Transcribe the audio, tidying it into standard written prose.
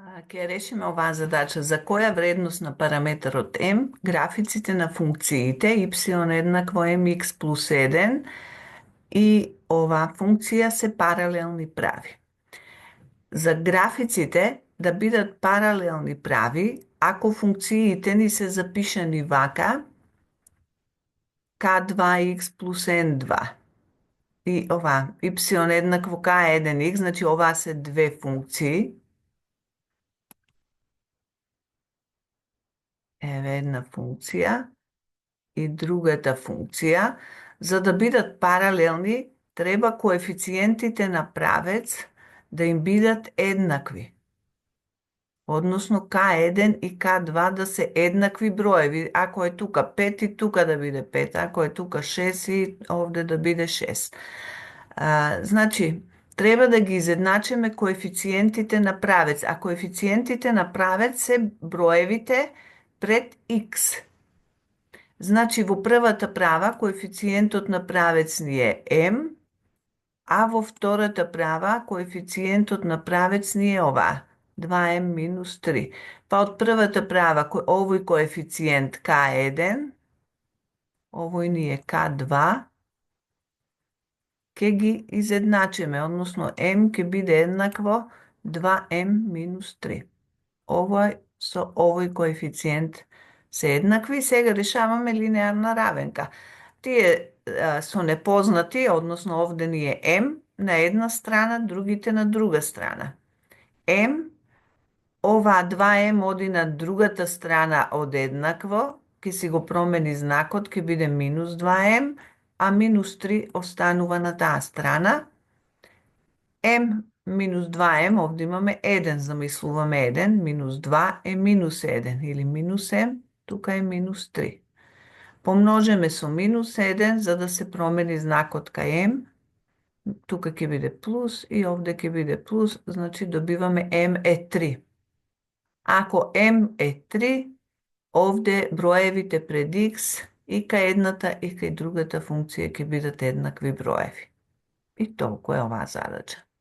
Ќе решиме оваа задача. За која вредност на параметарот m, графиците на функциите y еднакво mx плюс 1 и оваа функција се паралелни прави. За графиците да бидат паралелни прави, ако функциите ни се запишани вака, k2x плюс n2 и ова, y еднакво k1x, значи оваа се две функции. Еве една функција и другата функција. За да бидат паралелни, треба коефициентите на правец да им бидат еднакви. Односно K1 и K2 да се еднакви броеви. Ако е тука 5 и тука да биде 5, ако е тука 6 и овде да биде 6. Значи, треба да ги изедначиме коефициентите на правец. А коефициентите на правец се броевите пред x. Значи, во првата права коефициентот на правец ни е m, а во втората права коефициентот на правец ни е ова, 2m минус 3. Па од првата права овој коефициент k1, овој ни е k2, ќе ги изедначиме, односно m ќе биде еднакво 2m минус 3. Овој со овој коефициент се еднакви. Сега решаваме линеарна равенка. Тие со непознати, односно овде ни е m на една страна, другите на друга страна. m, ова 2m оди на другата страна од еднакво, ќе си го промени знакот, ќе биде минус 2m, а минус 3 останува на таа страна. m минус 2m, овде имаме 1, замислуваме 1, минус 2 е минус 1, или минус m, тука е минус 3. Помножиме со минус 1, за да се промени знакот кај m, тука ќе биде плюс и овде ќе биде плюс, значи добиваме m е 3. Ако m е 3, овде броевите пред x и кај едната и кај другата функција ќе бидат еднакви броеви. И толку е оваа задача.